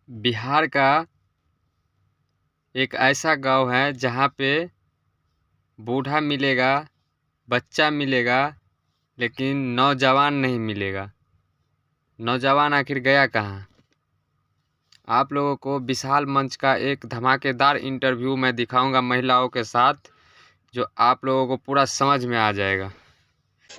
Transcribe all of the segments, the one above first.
बिहार का एक ऐसा गांव है जहां पे बूढ़ा मिलेगा, बच्चा मिलेगा, लेकिन नौजवान नहीं मिलेगा। नौजवान आखिर गया कहाँ? आप लोगों को विशाल मंच का एक धमाकेदार इंटरव्यू मैं दिखाऊंगा महिलाओं के साथ, जो आप लोगों को पूरा समझ में आ जाएगा।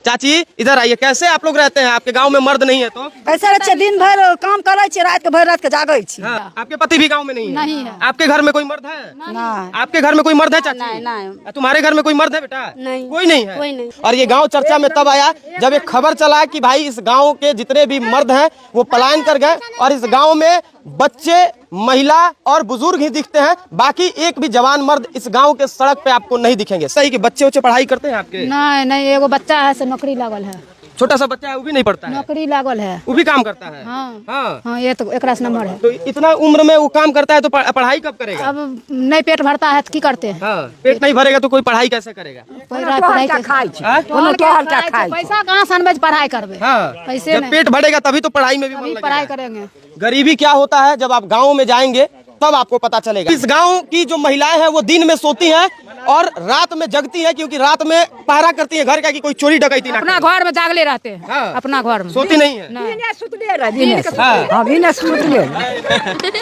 चाची इधर आइए। कैसे आप लोग रहते हैं? आपके गांव में मर्द नहीं है तो कैसे अच्छे दिन भर काम करे छे, रात के भर रात के जागे छी। हाँ, आपके पति भी गांव में नहीं है? नहीं है। आपके घर में कोई मर्द है? नहीं। आपके घर में कोई मर्द है चाची? नहीं, नहीं। तुम्हारे घर में कोई मर्द है बेटा? नहीं। कोई नहीं है? कोई नहीं। और ये गांव चर्चा में तब आया जब एक खबर चला कि भाई इस गांव के जितने भी मर्द हैं वो पलायन कर गए और इस गांव में बच्चे, महिला और बुजुर्ग ही दिखते हैं। बाकी एक भी जवान मर्द इस गांव के सड़क पे आपको नहीं दिखेंगे। सही कि बच्चे उच्चे पढ़ाई करते हैं आपके? नहीं नहीं, एगो बच्चा है से नौकरी लागल है। छोटा सा बच्चा है वो भी नहीं पढ़ता है? नौकरी लागल है, वो भी काम करता है? हाँ हाँ। हाँ, ये तो एकरा से नंबर है। तो इतना उम्र में वो काम करता है तो पढ़ाई कब करेगा? अब नहीं पेट भरता है तो की करते हैं? हाँ, पेट नहीं भरेगा तो कोई पढ़ाई कैसे करेगा? पढ़ाई हाँ? पैसा कहाँ से अनबे पैढ़ाई करबे? हाँ, पैसे जब नहीं। पेट भरेगा तभी तो पढ़ाई में भी मन अभी लगेगा। पढ़ाई करेंगे। गरीबी क्या होता है जब आप गाँव में जाएंगे तब आपको पता चलेगा। इस गांव की जो महिलाएं हैं वो दिन में सोती हैं और रात में जगती हैं, क्योंकि रात में पहरा करती हैं घर का कि कोई चोरी डकैती ना अपना करे। घर में जागले रहते हैं। हाँ। अपना घर में सोती नहीं है?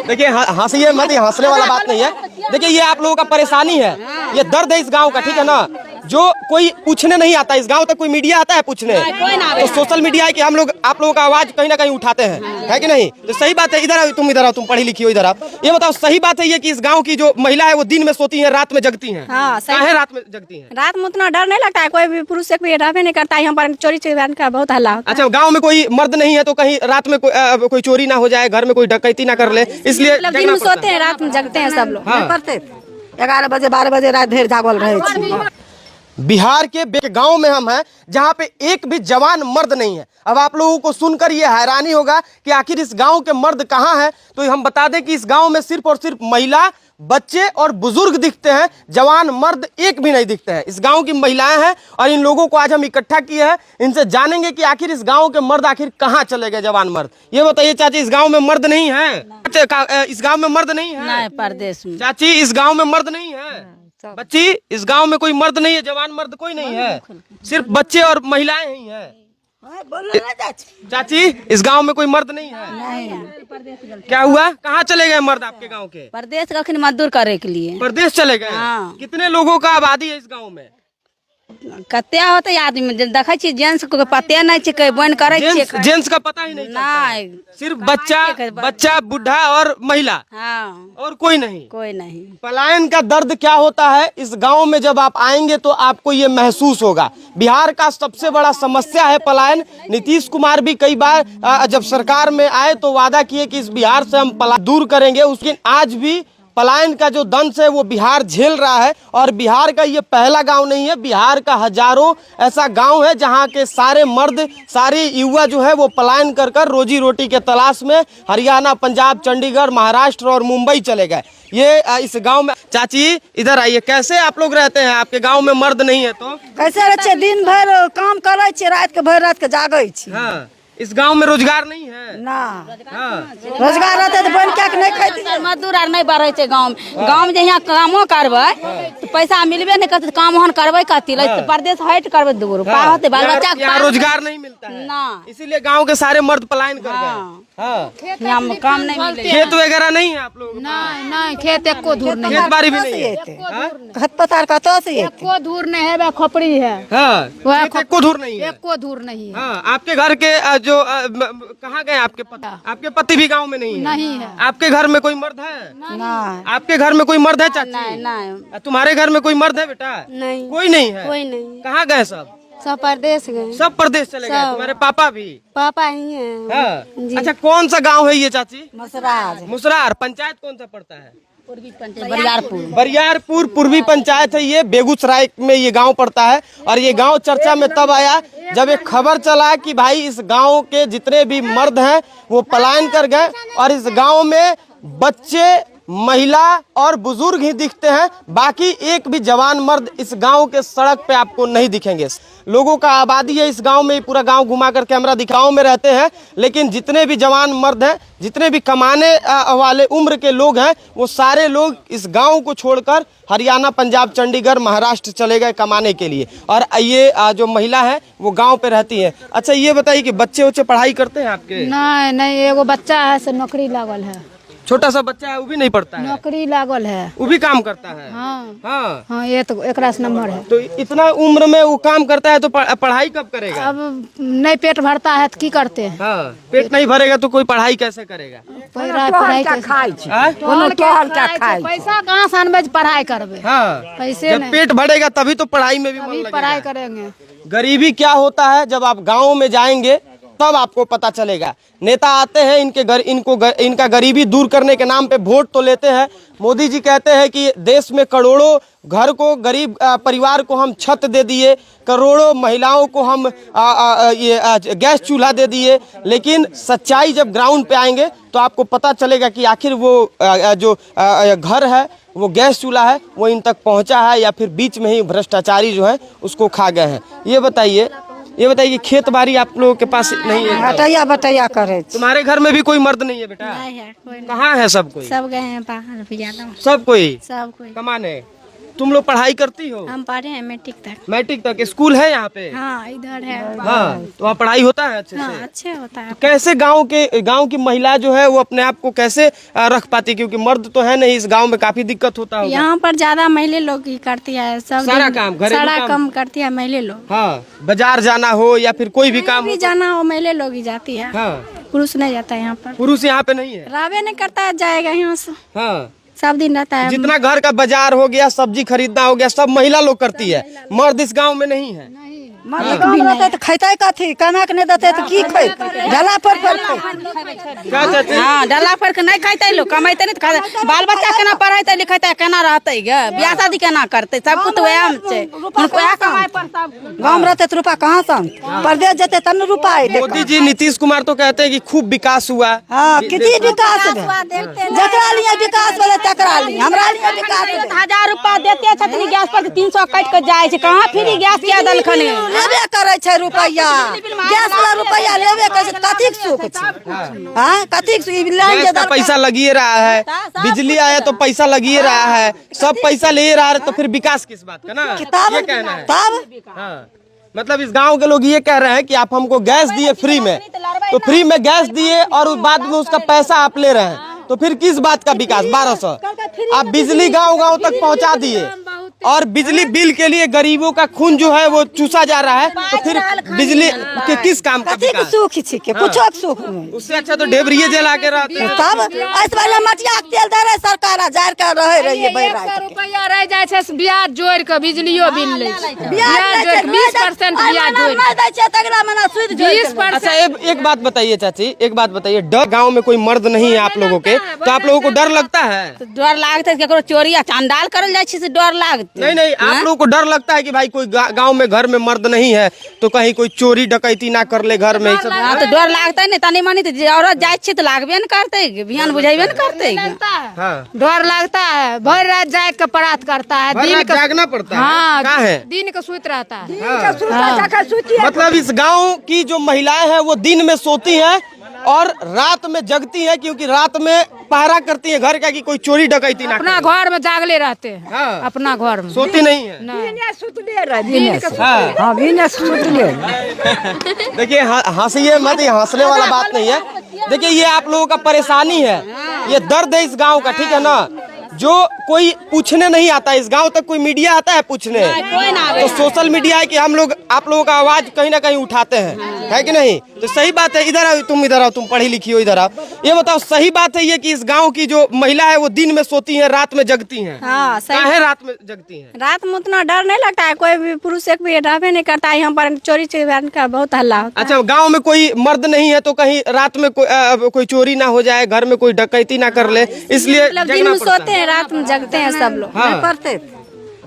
देखिए हंसिए मत, ये हंसने वाला बात नहीं है। देखिए ये आप लोगों का परेशानी है, ये दर्द है इस गांव का, ठीक है ना। जो कोई पूछने नहीं आता इस गांव तक, कोई मीडिया आता है पूछने? तो सोशल मीडिया है कि हम लोग आप लोगों का आवाज कहीं ना कहीं उठाते हैं, है कि नहीं? तो सही बात है। इधर आओ, तुम इधर आओ, तुम पढ़ी लिखी हो, इधर आप ये बताओ, सही बात है ये कि इस गांव की जो महिला है वो दिन में सोती है, रात में जगती है? हाँ, सही। काहे रात में जगती है? रात में उतना डर नहीं लगता है, कोई भी पुरुष से कोई रहबे नहीं करता है। यहाँ पर चोरी चोरी का बहुत हल्ला होता है। अच्छा, गांव में कोई मर्द नहीं है तो कहीं रात में कोई चोरी ना हो जाए, घर में कोई डकैती ना कर ले, इसलिए मतलब दिन में सोते हैं, रात में जगते हैं सब लोग। हाँ। 11 बजे 12 बजे रात देर जागल रहे। बिहार के गांव में हम हैं जहां पे एक भी जवान मर्द नहीं है। अब आप लोगों को सुनकर ये हैरानी होगा कि आखिर इस गांव के मर्द कहां हैं। तो हम बता दें कि इस गांव में सिर्फ और सिर्फ महिला, बच्चे और बुजुर्ग दिखते हैं, जवान मर्द एक भी नहीं दिखते हैं। इस गांव की महिलाएं हैं और इन लोगों को आज हम इकट्ठा किए हैं। इनसे जानेंगे कि आखिर इस गांव के मर्द आखिर कहां चले गए, जवान मर्द। ये बताइए चाची, इस गांव में मर्द नहीं है? इस गांव में मर्द नहीं है? नहीं, परदेश में। चाची इस गांव में मर्द नहीं है? बच्ची इस गांव में कोई मर्द नहीं है, जवान मर्द कोई नहीं है, सिर्फ बच्चे और महिलाएं ही हैं। चाची इस गांव में कोई मर्द नहीं है? क्या हुआ? कहाँ चले गए मर्द आपके गांव के? परदेश कखन मजदूर करे के लिए प्रदेश चले गए? हाँ। कितने लोगों का आबादी है इस गांव में? कते होते आदमी देखे छी, जेंट्स को पते नहीं छै, बन करे छै। जेंट्स का पता ही नहीं चलता है। सिर्फ बच्चा, बुढ़ा और महिला, हाँ, और कोई नहीं। कोई नहीं। पलायन का दर्द क्या होता है इस गांव में जब आप आएंगे तो आपको ये महसूस होगा। बिहार का सबसे बड़ा समस्या है पलायन। नीतीश कुमार भी कई बार जब सरकार में आए तो वादा किए कि इस बिहार से हम पलायन दूर करेंगे, उसके आज भी पलायन का जो दंश है वो बिहार झेल रहा है। और बिहार का ये पहला गांव नहीं है, बिहार का हजारों ऐसा गांव है जहां के सारे मर्द, सारे युवा जो है वो पलायन कर कर रोजी रोटी के तलाश में हरियाणा, पंजाब, चंडीगढ़, महाराष्ट्र और मुंबई चले गए। ये इस गांव में। चाची इधर आइए। कैसे आप लोग रहते हैं? आपके गांव में मर्द नहीं है तो कैसे अच्छे दिन भर काम करे छे, रात के भर रात के जागे छी। हाँ, इस गांव में रोजगार नहीं है? ना, हाँ। रोजगार रहते तो बन क्या नहीं खाती। मजदूर आर नहीं बढ़े छै गाँव में। गाँव में यहाँ कामो करबे तो पैसा मिलबे नहीं करते, काम वहाँ करबे कथी ले? परदेश हट करबे 2 रुपया होते, बाल बच्चा यहाँ रोजगार नहीं मिलता है ना, इसीलिए गांव के सारे मर्द पलायन कर गए। हाँ। यहाँ में काम नहीं मिले। खेत वगैरह नहीं है आप लोग? नहीं नहीं, खेत एको दूर नहीं, खेत बाड़ी भी नहीं है? खत पतार कतो से एको दूर नहीं है, खोपड़ी है। हाँ, खेत एको दूर नहीं है? एको दूर नहीं है। हाँ, आपके घर के जो कहाँ गए आपके पति? आपके पति भी गांव में नहीं है? नहीं है। आपके घर में कोई मर्द है? नहीं। आपके घर में कोई मर्द है चाची? नहीं, तुम्हारे घर में कोई मर्द है बेटा? नहीं, कोई नहीं है? कोई नहीं। कहाँ गए सब? सब परदेश गए। सब प्रदेश चले गए? तुम्हारे पापा भी? पापा ही है। हाँ। अच्छा, कौन सा गांव है ये चाची? मसराज। मुसरार। पंचायत कौन सा पड़ता है? बरियारपुर। पूर्वी पंचायत है ये, बेगूसराय में ये गांव पड़ता है। और ये गांव चर्चा में तब आया जब एक खबर चला कि भाई इस गांव के जितने भी मर्द हैं वो पलायन कर गए और इस गांव में बच्चे, महिला और बुजुर्ग ही दिखते हैं, बाकी एक भी जवान मर्द इस गांव के सड़क पे आपको नहीं दिखेंगे। लोगों का आबादी है इस गांव में, पूरा गांव घुमाकर कैमरा दिखाओ में रहते हैं, लेकिन जितने भी जवान मर्द हैं, जितने भी कमाने वाले उम्र के लोग हैं, वो सारे लोग इस गांव को छोड़कर हरियाणा, पंजाब, चंडीगढ़, महाराष्ट्र चले गए कमाने के लिए। और ये जो महिला है वो गांव पे रहती है। अच्छा ये बताइए कि बच्चे पढ़ाई करते हैं आपके? नहीं नहीं, एगो बच्चा है से नौकरी लागल है। छोटा सा बच्चा है, वो भी नहीं पढ़ता है? नौकरी लागल है, वो भी काम करता है? हाँ हाँ हाँ, ये तो एक नंबर है। तो इतना उम्र में वो काम करता है तो पढ़ाई कब करेगा? अब नहीं पेट भरता है तो की करते हैं? हाँ, पेट नहीं भरेगा तो कोई पढ़ाई कैसे करेगा? पढ़ाई हाँ? पैसा कहाँ से अनबे पढ़ाई करबे? हाँ, पैसे जब नहीं, पेट भरेगा तभी तो पढ़ाई में भी मन अभी लगेगा। पढ़ाई करेंगे। गरीबी क्या होता है जब आप गाँव में जाएंगे तब आपको पता चलेगा। नेता आते हैं, इनका गरीबी दूर करने के नाम पे वोट तो लेते हैं। मोदी जी कहते हैं कि देश में करोड़ों घर को, गरीब परिवार को हम छत दे दिए, करोड़ों महिलाओं को हम गैस चूल्हा दे दिए, लेकिन सच्चाई जब ग्राउंड पे आएंगे तो आपको पता चलेगा कि आखिर वो जो घर है, वो गैस चूल्हा है, वो इन तक पहुंचा है या फिर बीच में ही भ्रष्टाचारी जो है उसको खा गए हैं। ये बताइए कि खेत बाड़ी आप लोगों के पास नहीं है? बटैया करे। तुम्हारे घर में भी कोई मर्द नहीं है बेटा? नहीं है, कोई नहीं। कहाँ है सब कोई? सब गए हैं बाहर भैया, सब कोई सब कोई। कमाने। तुम लोग पढ़ाई करती हो? हम पढ़े हैं मैट्रिक तक। मैट्रिक तक? स्कूल है यहाँ पे? हाँ इधर है। हाँ, तो वहाँ पढ़ाई होता है अच्छे हाँ से? अच्छे होता है। कैसे गांव की महिला जो है वो अपने आप को कैसे रख पाती, क्योंकि मर्द तो है नहीं इस गांव में, काफी दिक्कत होता होगा। यहाँ पर ज्यादा महिला लोग ही करती है, सब सारा काम, घरेलू सारा काम? काम करती है महिला लोग। हाँ, बाजार जाना हो या फिर कोई भी काम भी हो? जाना हो महिला लोग ही जाती है, हाँ, पुरुष नहीं जाता है यहाँ पर। पुरुष यहाँ पे नहीं है? रावे नहीं करता है, जाएगा यहाँ से, हाँ, सब दिन रहता है। जितना घर का बाजार हो गया, सब्जी खरीदना हो गया, सब महिला लोग करती है, मर्द इस गांव में नहीं है। तो खैते कथी, कमा के नहीं देते तो की खै? ढला पर क्या चाहते हैं? हाँ, डला पर के नहीं खाते लोग, कमाते नहीं तो खाते। बाल बच्चा केना पढ़ते लिखते, केना रहते गे, ब्याह शादी केना करते, सब कुछ वह से कमाए पर सब। गाँव में रहते तो रुपया कहाँ से? परदेश जते तब न रुपया आए। मोदी जी, नीतीश कुमार तो कहते हैं कि खूब विकास हुआ। हाँ, कितनी विकास जकरा लिए विकास बोले तकरा लिए, हमरा लिए विकास। 1000 रुपया देते छतरी गैस पर 300 कट के जाए छे, कहाँ फ्री गैस के दलखने लेबे करे छे रुपया, गैस वाला रुपया लेबे करे छे, कथी के सुख छे? हां, कथी के लाइन गैस का पैसा लगिए रहा है, बिजली आया तो पैसा लगिए रहा है, सब पैसा ले रहा है, तो फिर विकास किस बात का? ना ये कहना है। तब हाँ, मतलब इस गांव के लोग ये कह रहे हैं कि आप हमको गैस दिए फ्री में, तो फ्री में गैस दिए और बाद में उसका पैसा आप ले रहे हैं, तो फिर किस बात का विकास? 1200 आप बिजली गांव तक पहुंचा दिए, और बिजली बिल के लिए गरीबों का खून जो है वो चूसा जा रहा है, तो फिर बिजली के किस काम का कथी के विकास? सुख छी के कुछो के सुख नहीं। उससे अच्छा तो डेबरिये जला के रहते हैं। तब इस बार मटिया के तेल दे रहे सरकार, जार के रहे रहिए बैठ रहा। रुपया रह जाए छे, ब्याज जोड़ के बिजलियो बिल ले छै। ब्याज जोड़ के 20% ब्याज जोड़ नहीं दै छै तगड़ा मना सुध 20%। अच्छा एक बात बताइए चाची, एक बात बताइए, डर गांव में कोई मर्द नहीं है आप लोगों के, तो आप लोगों को डर लगता है? डर लागते केकरो चोरी या चांडाल करल जाए छे से डर लागते। नहीं, आप लोगों को डर लगता है कि भाई कोई गांव में घर में मर्द नहीं है तो कहीं कोई चोरी डकैती ना कर ले घर में? सब हाँ, तो डर लागता है नहीं, तनी मनी तो औरत जाए छे तो लागबे न करते, बिहान बुझेबे न करते। हाँ, डर लगता है, भर रात जाग के परात करता है, भर दिन रात का जागना पड़ता है। हाँ, क्या है? दिन का सूत रहता है। मतलब इस गांव की जो महिलाएं हैं वो दिन में सोती हैं और रात में जगती हैं, क्योंकि रात में पहरा करती हैं घर का कि कोई चोरी डकैती ना अपना करे। घर में जागले रहते हैं। हाँ। अपना घर में सोती नहीं है। हाँ। देखिए हंसिए मत, ये हंसने वाला बात नहीं है। देखिए ये आप लोगों का परेशानी है, ये दर्द है इस गांव का, ठीक है ना? जो कोई पूछने नहीं आता इस गांव तक, कोई मीडिया आता है पूछने? तो सोशल मीडिया है कि हम लोग आप लोगों का आवाज कहीं ना कहीं उठाते हैं, है कि नहीं? तो सही बात है, इधर आओ, तुम पढ़ी लिखी हो, इधर आओ। ये बताओ, सही बात है ये कि इस गांव की जो महिला है वो दिन में सोती है, रात में जगती हैं? हाँ सही। काहे रात में जगती हैं? रात में उतना डर नहीं लगता है, कोई भी पुरुष एक भी रहबे नहीं करता है यहाँ पर, चोरी चोरी का बहुत हल्ला होता है। अच्छा, गांव में कोई मर्द नहीं है तो कहीं रात में कोई चोरी ना हो जाए, घर में कोई डकैती ना कर ले, इसलिए मतलब दिन जगना में पड़ता सोते है। हैं, रात में जगते हैं सब लोग। हाँ। पड़ते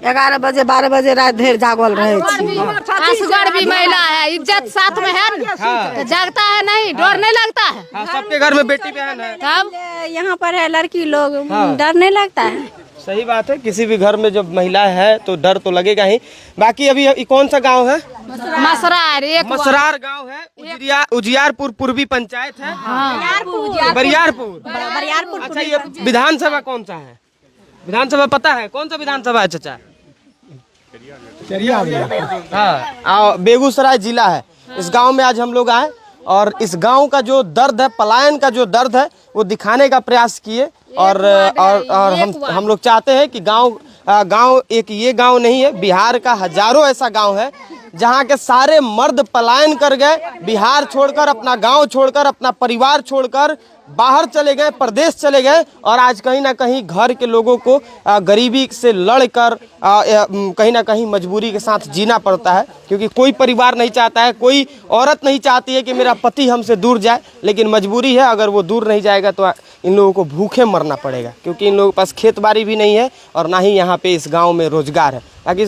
11 बजे 12 बजे रात देर जागल रहे असगर भी महिला है, इज्जत साथ में है ना, तो जागता है नहीं, डर नहीं लगता है। हाँ, सबके घर में बेटी बहन है। तब यहाँ पर है लड़की लोग, डर नहीं लगता है। सही बात है, किसी भी घर में जब महिला है तो डर तो लगेगा ही। बाकी अभी ये कौन सा गांव है? मसरार एक मसरार गांव है, उजियारपुर पूर्वी पंचायत है, बरियारपुर। अच्छा, ये विधानसभा कौन सा है? विधानसभा पता है कौन सा विधानसभा है चाचा? हाँ, बेगूसराय जिला है। इस गांव में आज हम लोग आए और इस गांव का जो दर्द है, पलायन का जो दर्द है, वो दिखाने का प्रयास किए। और हम लोग चाहते हैं कि गांव एक ये गांव नहीं है, बिहार का हजारों ऐसा गांव है जहां के सारे मर्द पलायन कर गए, बिहार छोड़कर, अपना गांव छोड़कर, अपना परिवार छोड़कर बाहर चले गए, प्रदेश चले गए। और आज कहीं ना कहीं घर के लोगों को गरीबी से लड़कर कहीं ना कहीं मजबूरी के साथ जीना पड़ता है, क्योंकि कोई परिवार नहीं चाहता है, कोई औरत नहीं चाहती है कि मेरा पति हमसे दूर जाए, लेकिन मजबूरी है। अगर वो दूर नहीं जाएगा तो इन लोगों को भूखे मरना पड़ेगा, क्योंकि इन लोगों के पास खेत बाड़ी भी नहीं है और ना ही यहाँ पे इस गाँव में रोजगार है। ताकि